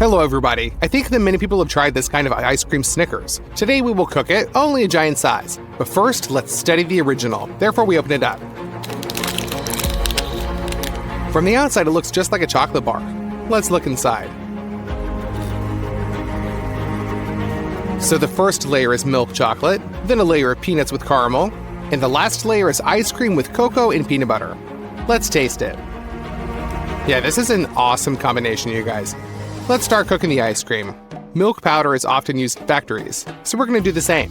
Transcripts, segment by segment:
Hello everybody, I think that many people have tried this kind of ice cream Snickers. Today we will cook it, only a giant size. But first, let's study the original, therefore we open it up. From the outside it looks just like a chocolate bar. Let's look inside. So the first layer is milk chocolate, then a layer of peanuts with caramel, and the last layer is ice cream with cocoa and peanut butter. Let's taste it. Yeah, this is an awesome combination, you guys. Let's start cooking the ice cream. Milk powder is often used in factories, so we're going to do the same.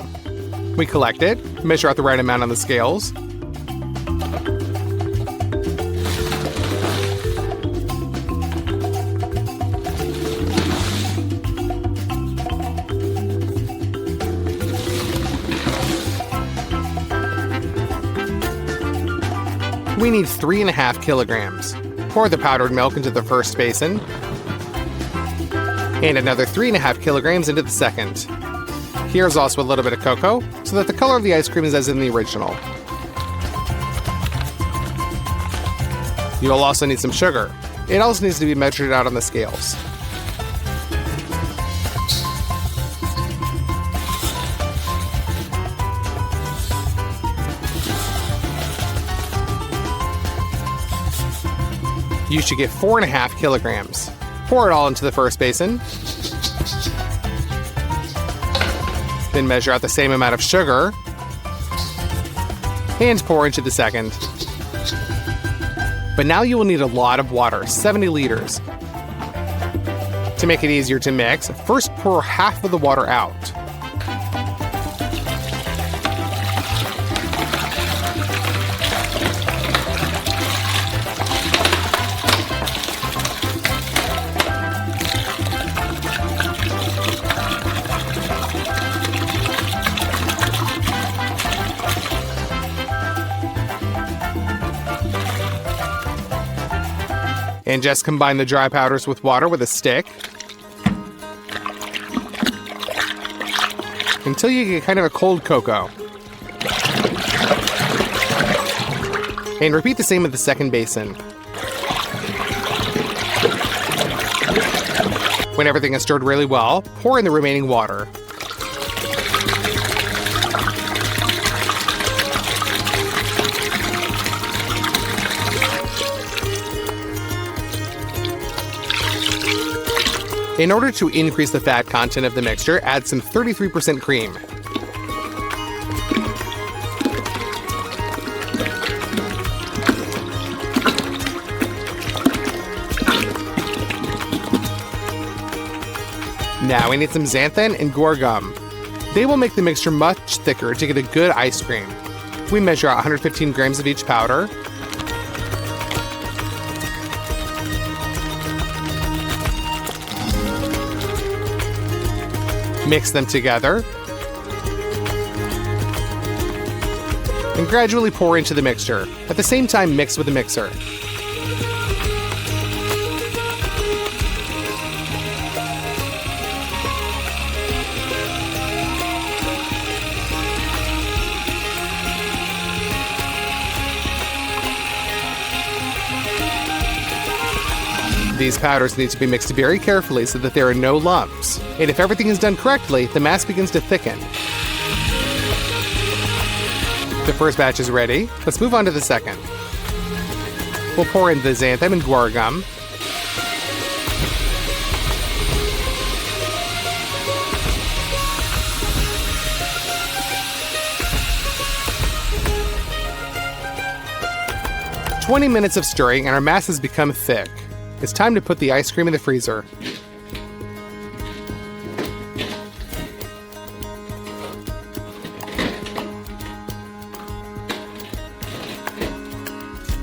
We collect it, measure out the right amount on the scales. We need 3.5 kilograms. Pour the powdered milk into the first basin, and another 3.5 kilograms into the second. Here's also a little bit of cocoa, so that the color of the ice cream is as in the original. You'll also need some sugar. It also needs to be measured out on the scales. You should get 4.5 kilograms. Pour it all into the first basin. Then measure out the same amount of sugar. And pour into the second. But now you will need a lot of water, 70 liters. To make it easier to mix, first pour half of the water out. And just combine the dry powders with water with a stick until you get kind of a cold cocoa. And repeat the same with the second basin. When everything is stirred really well, pour in the remaining water. In order to increase the fat content of the mixture, add some 33% cream. Now we need some xanthan and guar gum. They will make the mixture much thicker to get a good ice cream. We measure out 115 grams of each powder. Mix them together, and gradually pour into the mixture. At the same time, mix with the mixer. These powders need to be mixed very carefully so that there are no lumps. And if everything is done correctly, the mass begins to thicken. The first batch is ready. Let's move on to the second. We'll pour in the xanthan and guar gum. "20 minutes of stirring and our mass has become thick. It's time to put the ice cream in the freezer.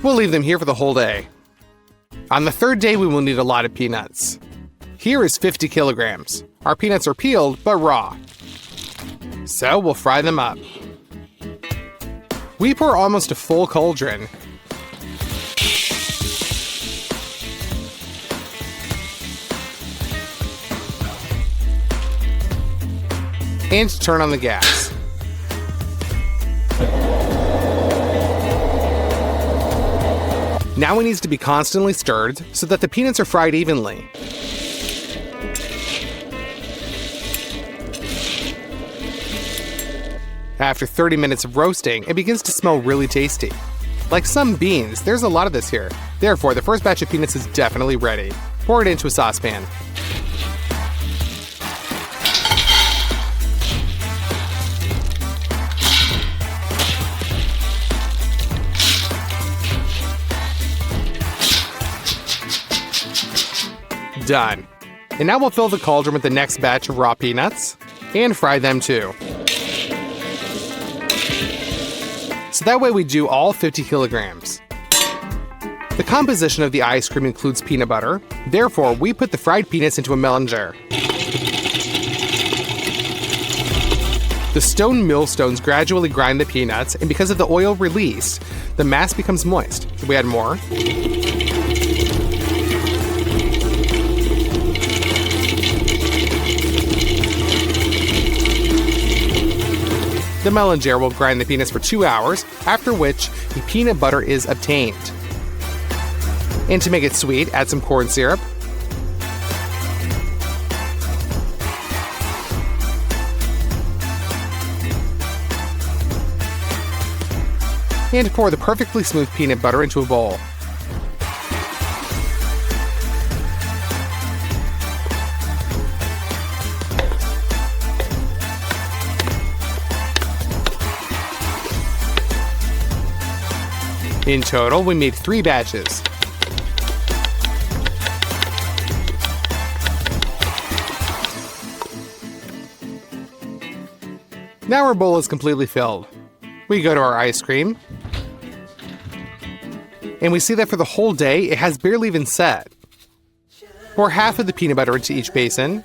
We'll leave them here for the whole day. On the third day, we will need a lot of peanuts. Here is 50 kilograms. Our peanuts are peeled, but raw. So we'll fry them up. We pour almost a full cauldron. And turn on the gas. Now it needs to be constantly stirred so that the peanuts are fried evenly. After 30 minutes of roasting, it begins to smell really tasty. Like some beans, there's a lot of this here. Therefore, the first batch of peanuts is definitely ready. Pour it into a saucepan. Done. And now we'll fill the cauldron with the next batch of raw peanuts and fry them too. So that way we do all 50 kilograms. The composition of the ice cream includes peanut butter. Therefore, we put the fried peanuts into a melon jar. The stone millstones gradually grind the peanuts, and because of the oil released, the mass becomes moist. So we add more. The melon jar will grind the peanuts for 2 hours, after which the peanut butter is obtained. And to make it sweet, add some corn syrup. And pour the perfectly smooth peanut butter into a bowl. In total, we made 3 batches. Now our bowl is completely filled. We go to our ice cream, and we see that for the whole day, it has barely even set. Pour half of the peanut butter into each basin.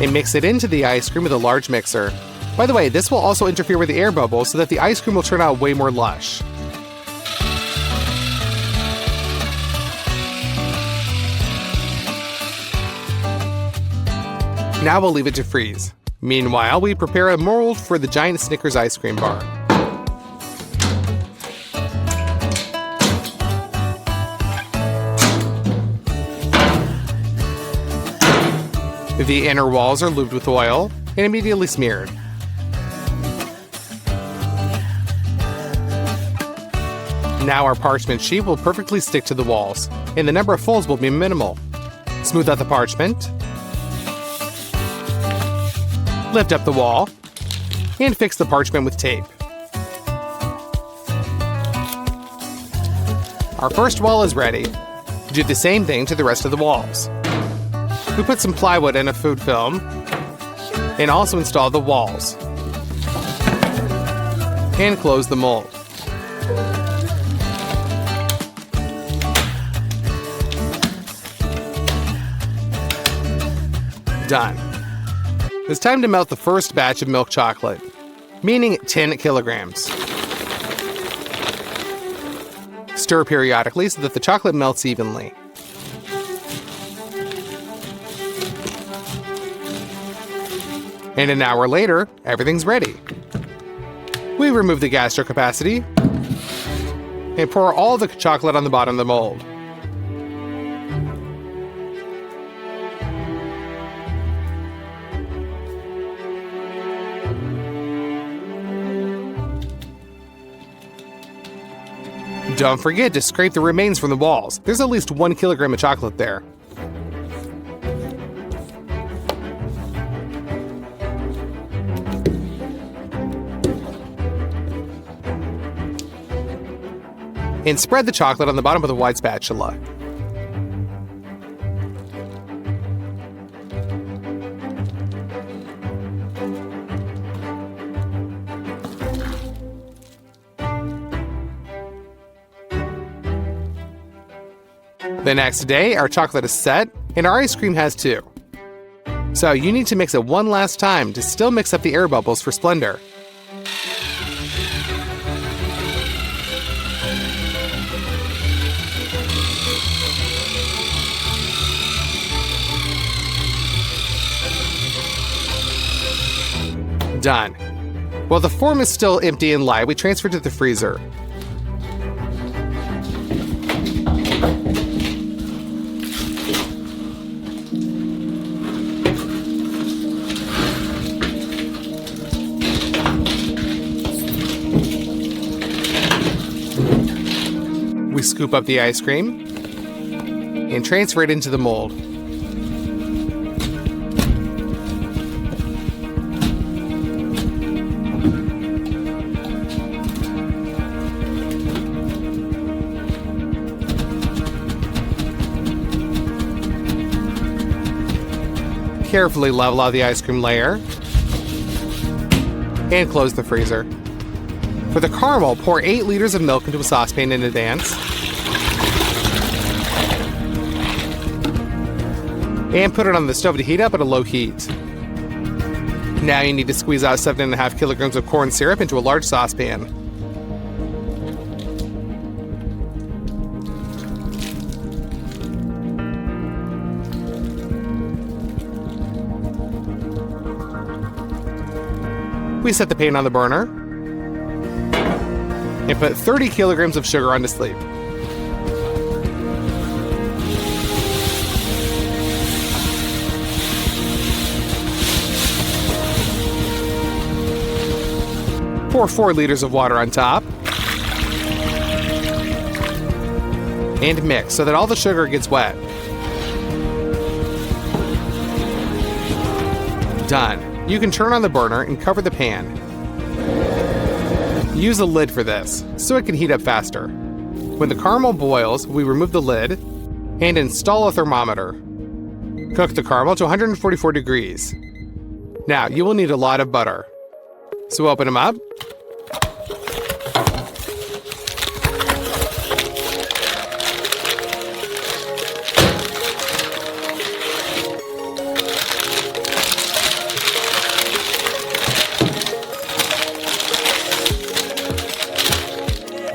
And mix it into the ice cream with a large mixer. By the way, this will also interfere with the air bubbles so that the ice cream will turn out way more lush. Now we'll leave it to freeze. Meanwhile, we prepare a mold for the giant Snickers ice cream bar. The inner walls are lubed with oil and immediately smeared. Now our parchment sheet will perfectly stick to the walls, and the number of folds will be minimal. Smooth out the parchment, lift up the wall, and fix the parchment with tape. Our first wall is ready. Do the same thing to the rest of the walls. We put some plywood and a food film, and also install the walls. And close the mold. Done. It's time to melt the first batch of milk chocolate, meaning 10 kilograms. Stir periodically so that the chocolate melts evenly. And an hour later, everything's ready. We remove the gastro capacity and pour all the chocolate on the bottom of the mold. Don't forget to scrape the remains from the walls. There's at least 1 kilogram of chocolate there. And spread the chocolate on the bottom of the wide spatula. The next day, our chocolate is set, and our ice cream has too. So you need to mix it one last time to still mix up the air bubbles for splendor. Done. While the form is still empty and light, we transfer it to the freezer. We scoop up the ice cream and transfer it into the mold. Carefully level out the ice cream layer and close the freezer. For the caramel, pour 8 liters of milk into a saucepan in advance and put it on the stove to heat up at a low heat. Now you need to squeeze out 7.5 kilograms of corn syrup into a large saucepan. We set the pan on the burner and put 30 kilograms of sugar on to sleep. Pour 4 liters of water on top and mix so that all the sugar gets wet. Done. You can turn on the burner and cover the pan. Use a lid for this, so it can heat up faster. When the caramel boils, we remove the lid and install a thermometer. Cook the caramel to 144 degrees. Now, you will need a lot of butter. So open them up.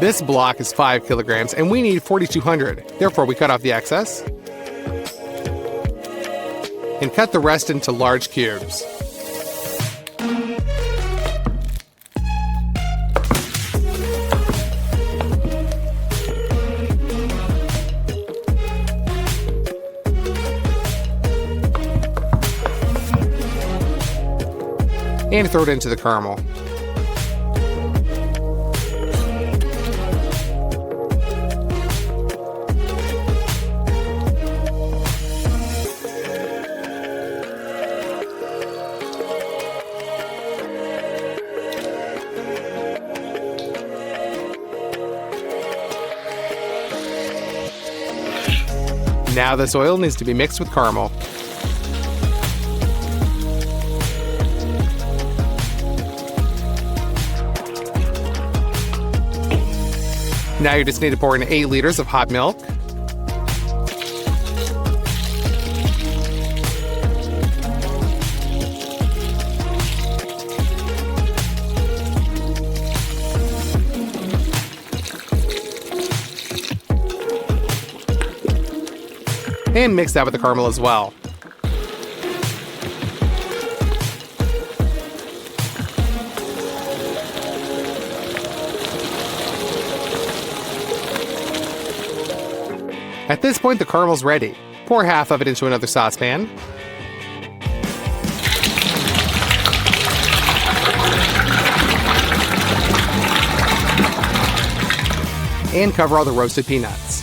This block is 5 kilograms and we need 4,200. Therefore, we cut off the excess and cut the rest into large cubes. And throw it into the caramel. Now this oil needs to be mixed with caramel. Now you just need to pour in 8 liters of hot milk. And mix that with the caramel as well. At this point, the caramel's ready. Pour half of it into another saucepan. And cover all the roasted peanuts.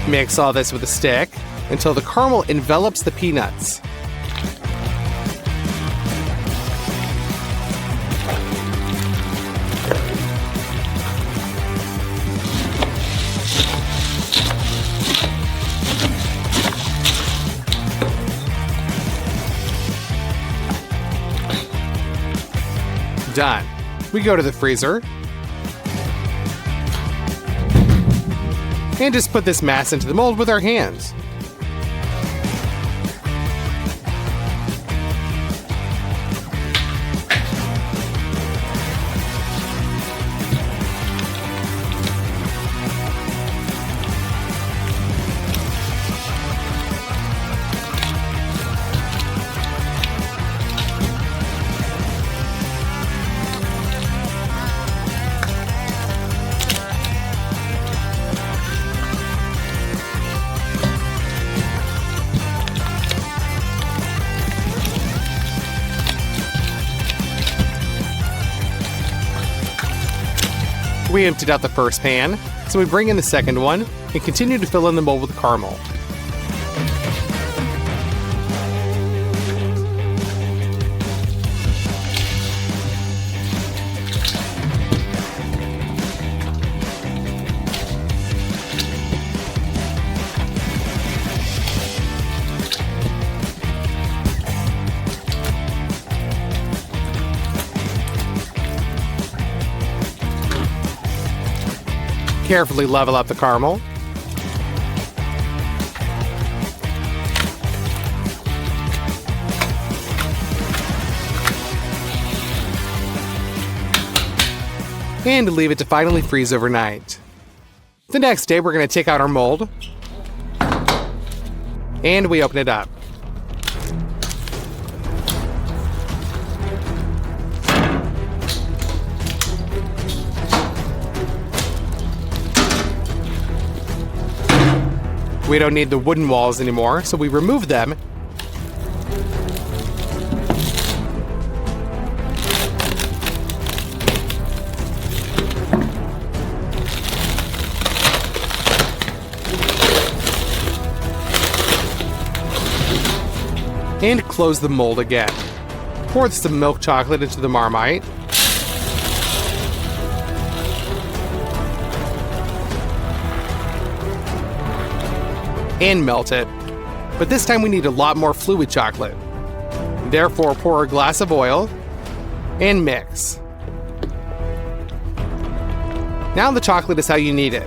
Mix all this with a stick until the caramel envelops the peanuts. Done. We go to the freezer and just put this mass into the mold with our hands. We emptied out the first pan, so we bring in the second one and continue to fill in the mold with caramel. Carefully level up the caramel. And leave it to finally freeze overnight. The next day, we're going to take out our mold. And we open it up. We don't need the wooden walls anymore, so we remove them. And close the mold again. Pour some milk chocolate into the Marmite. And melt it. But this time we need a lot more fluid chocolate. Therefore, pour a glass of oil and mix. Now the chocolate is how you need it.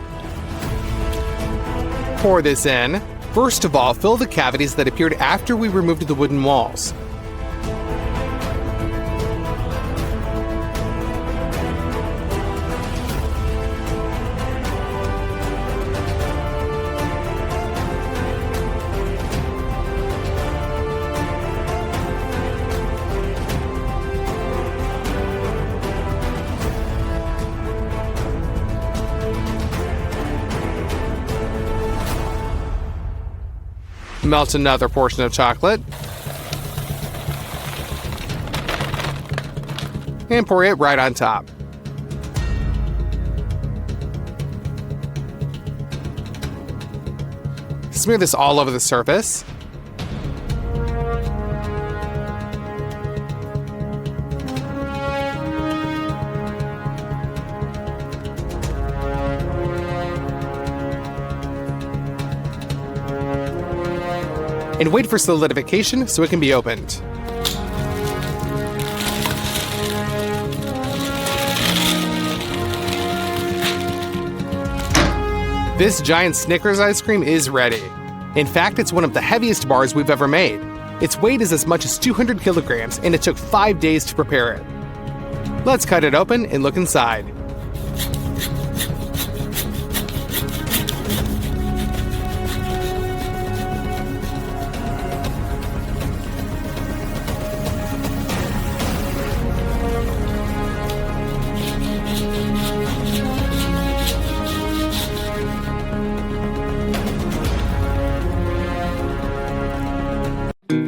Pour this in. First of all, fill the cavities that appeared after we removed the wooden walls. Melt another portion of chocolate. And pour it right on top. Smear this all over the surface. And wait for solidification so it can be opened. This giant Snickers ice cream is ready. In fact, it's one of the heaviest bars we've ever made. Its weight is as much as 200 kilograms, and it took 5 days to prepare it. Let's cut it open and look inside.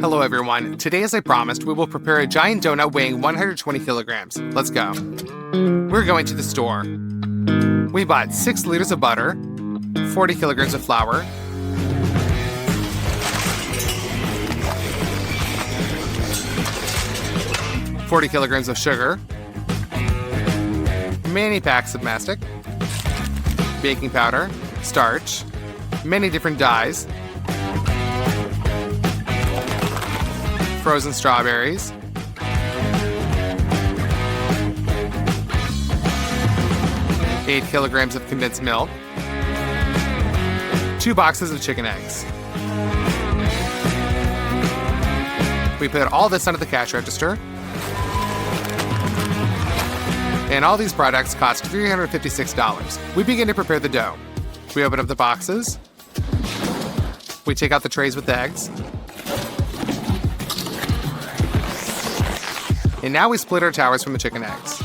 Hello everyone, today as I promised, we will prepare a giant donut weighing 120 kilograms. Let's go. We're going to the store. We bought 6 liters of butter, 40 kilograms of flour, ,40 kilograms of sugar, many packs of mastic, baking powder, starch, many different dyes, frozen strawberries, ,8 kilograms of condensed milk, 2 boxes of chicken eggs. We put all this onto the cash register. And all these products cost $356. We begin to prepare the dough. We open up the boxes. We take out the trays with the eggs. And now we split our towers from the chicken eggs.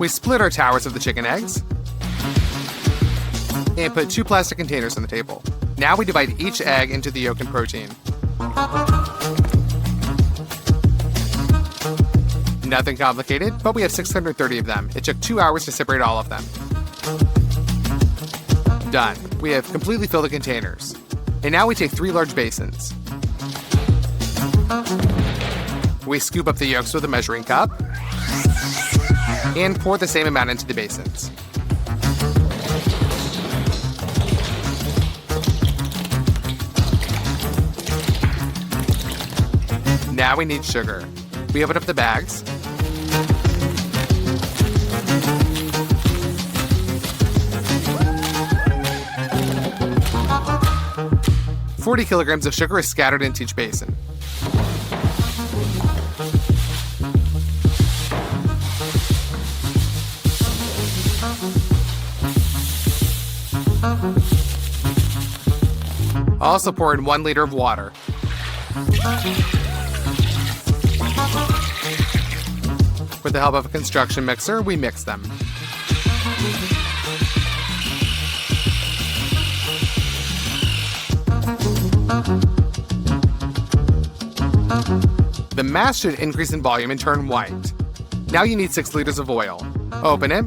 We split our towers of the chicken eggs and put 2 plastic containers on the table. Now we divide each egg into the yolk and protein. Nothing complicated, but we have 630 of them. It took 2 hours to separate all of them. Done. We have completely filled the containers. And now we take 3 large basins. We scoop up the yolks with a measuring cup and pour the same amount into the basins. Now we need sugar. We open up the bags. "40 kilograms of sugar is scattered into each basin. Also pour in 1 liter of water. With the help of a construction mixer, we mix them. The mass should increase in volume and turn white. Now you need 6 liters of oil. Open it.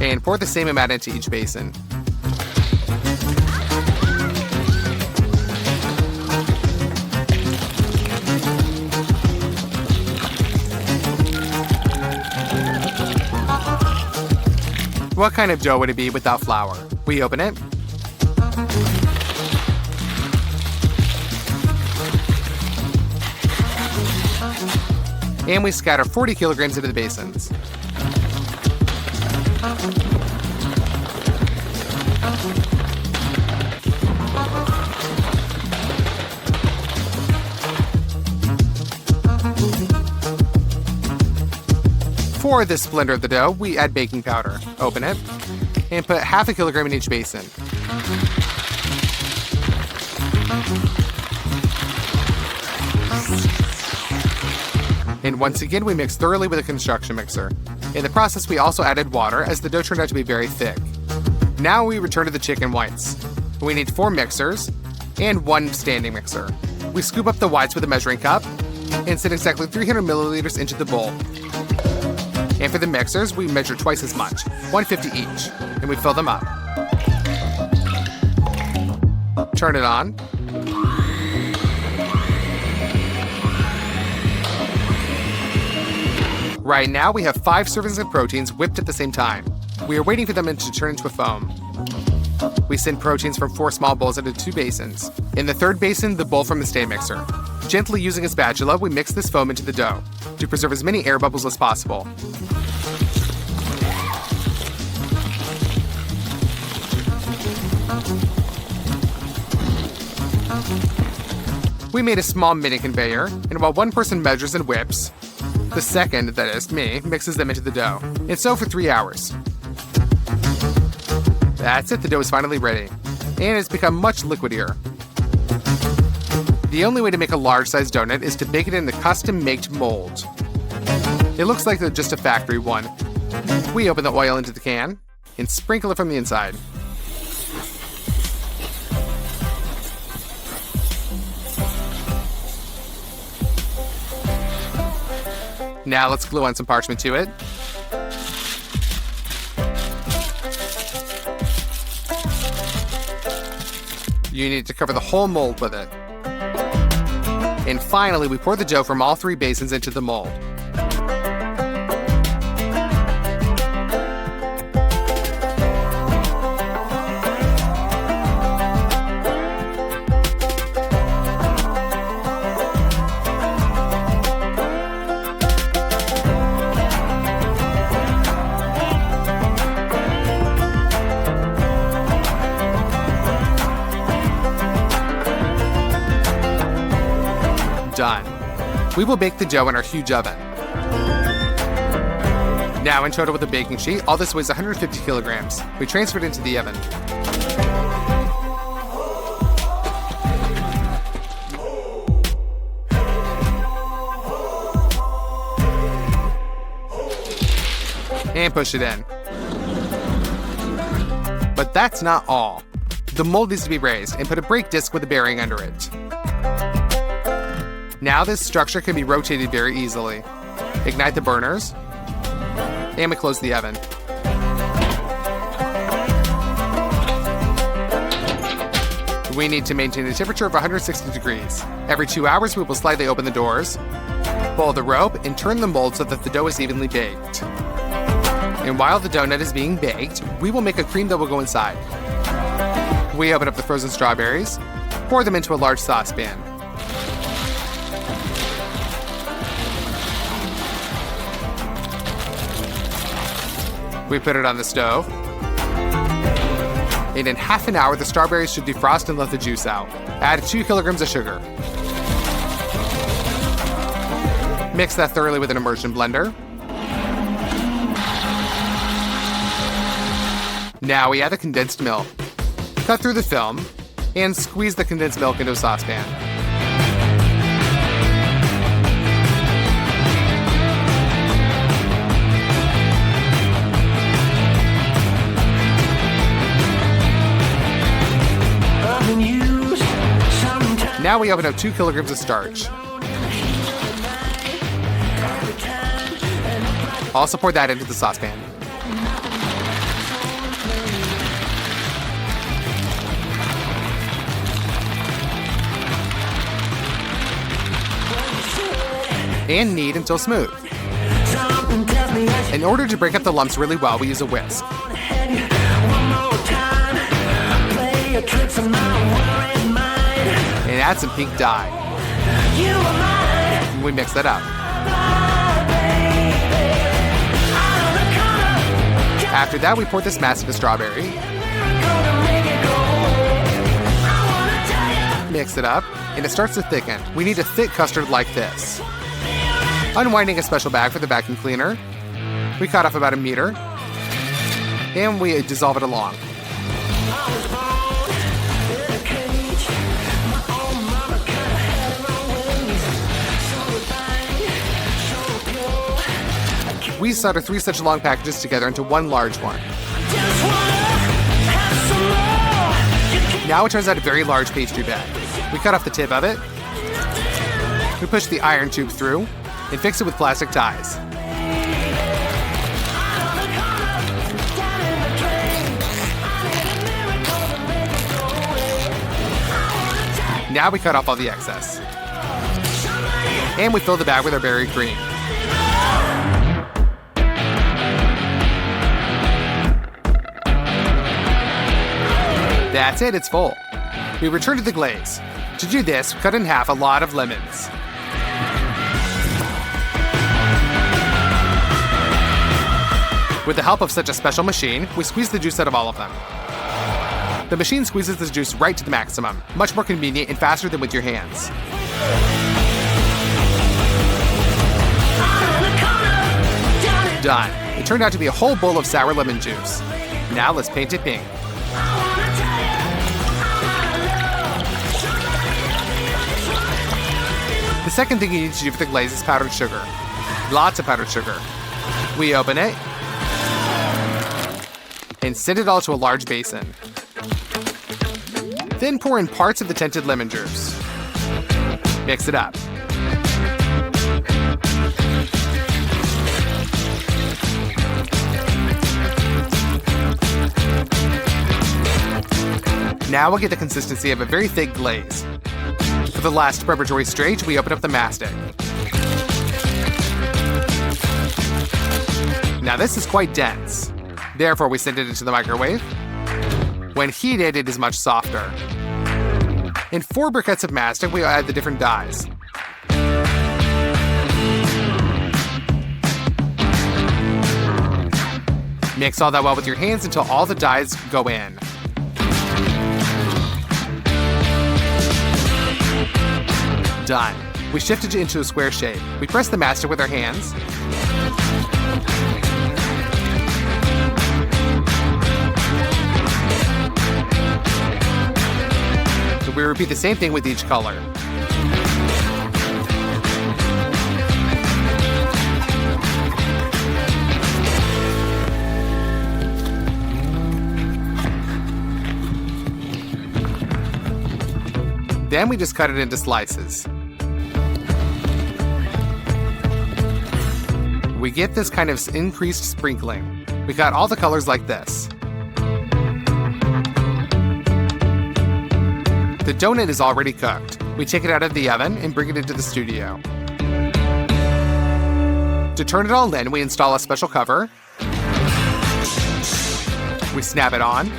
And pour the same amount into each basin. What kind of dough would it be without flour? We open it. And we scatter 40 kilograms into the basins. For this splendor of the dough, we add baking powder. Open it, and put half a kilogram in each basin. And once again, we mix thoroughly with a construction mixer. In the process, we also added water, as the dough turned out to be very thick. Now we return to the chicken whites. We need 4 mixers and 1 standing mixer. We scoop up the whites with a measuring cup and set exactly 300 milliliters into the bowl. And for the mixers, we measure twice as much, 150 each, and we fill them up. Turn it on. Right now, we have 5 servings of proteins whipped at the same time. We are waiting for them to turn into a foam. We send proteins from 4 small bowls into 2 basins. In the 3rd basin, the bowl from the stand mixer. Gently using a spatula, we mix this foam into the dough to preserve as many air bubbles as possible. We made a small mini conveyor, and while one person measures and whips, the second, that is, me, mixes them into the dough. And so for 3 hours. That's it, the dough is finally ready. And it's become much liquidier. The only way to make a large-sized donut is to bake it in the custom-made mold. It looks like just a factory one. We open the oil into the can and sprinkle it from the inside. Now let's glue on some parchment to it. You need to cover the whole mold with it. And finally, we pour the dough from all 3 basins into the mold. Done. We will bake the dough in our huge oven. Now in total with the baking sheet, all this weighs 150 kilograms. We transfer it into the oven. And push it in. But that's not all. The mold needs to be raised and put a brake disc with a bearing under it. Now this structure can be rotated very easily. Ignite the burners, and we close the oven. We need to maintain a temperature of 160 degrees. Every 2 hours, we will slightly open the doors, pull the rope, and turn the mold so that the dough is evenly baked. And while the donut is being baked, we will make a cream that will go inside. We open up the frozen strawberries, pour them into a large saucepan. We put it on the stove. And in half an hour, the strawberries should defrost and let the juice out. Add 2 kilograms of sugar. Mix that thoroughly with an immersion blender. Now we add the condensed milk. Cut through the film and squeeze the condensed milk into a saucepan. Now we open up 2 kilograms of starch. Also pour that into the saucepan. And knead until smooth. In order to break up the lumps really well, we use a whisk. And add some pink dye. We mix that up. After that, we pour this mass into strawberry. Mix it up, and it starts to thicken. We need a thick custard like this. Unwinding a special bag for the vacuum cleaner, we cut off about 1 meter, and we dissolve it along. We solder 3 such long packages together into one large one. Now it turns out a very large pastry bed. We cut off the tip of it. We push the iron tube through and fix it with plastic ties. Now we cut off all the excess. And we fill the bag with our berry cream. That's it, it's full. We return to the glaze. To do this, cut in half a lot of lemons. With the help of such a special machine, we squeeze the juice out of all of them. The machine squeezes the juice right to the maximum, much more convenient and faster than with your hands. Done. It turned out to be a whole bowl of sour lemon juice. Now let's paint it pink. The second thing you need to do for the glaze is powdered sugar. Lots of powdered sugar. We open it and send it all to a large basin. Then pour in parts of the tinted lemon juice. Mix it up. Now we'll get the consistency of a very thick glaze. For the last preparatory stage, we open up the mastic. Now this is quite dense. Therefore, we send it into the microwave. When heated, it is much softer. In 4 briquettes of mastic, we add the different dyes. Mix all that well with your hands until all the dyes go in. Done. We shift it into a square shape. We press the mastic with our hands. We repeat the same thing with each color. Then we just cut it into slices. We get this kind of increased sprinkling. We got all the colors like this. The donut is already cooked. We take it out of the oven and bring it into the studio. To turn it all in, we install a special cover. We snap it on.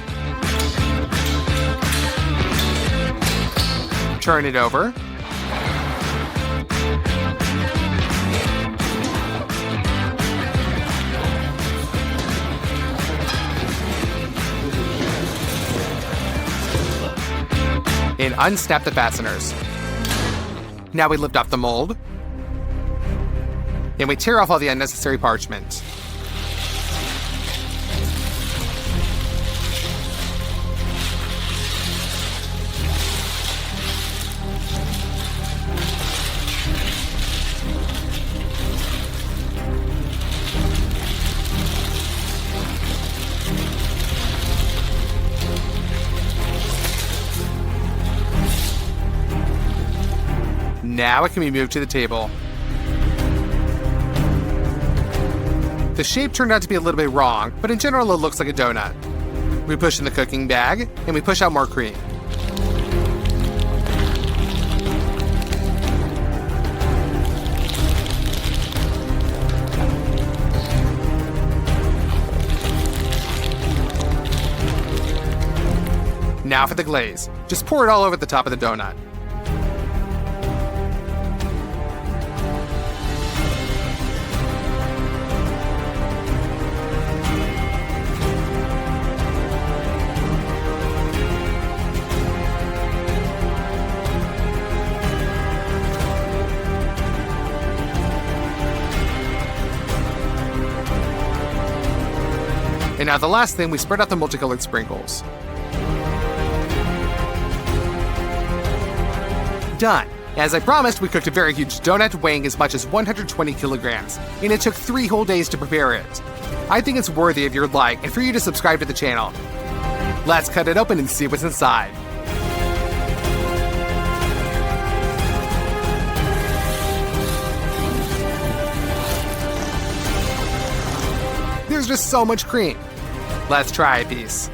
Turn it over. And unsnap the fasteners. Now we lift off the mold. And we tear off all the unnecessary parchment. Now it can be moved to the table. The shape turned out to be a little bit wrong, but in general it looks like a donut. We push in the cooking bag, and we push out more cream. Now for the glaze. Just pour it all over the top of the donut. And now the last thing, we spread out the multicolored sprinkles. Done! As I promised, we cooked a very huge donut weighing as much as 120 kilograms, and it took 3 whole days to prepare it. I think it's worthy of your like and for you to subscribe to the channel. Let's cut it open and see what's inside. There's just so much cream. Let's try a piece.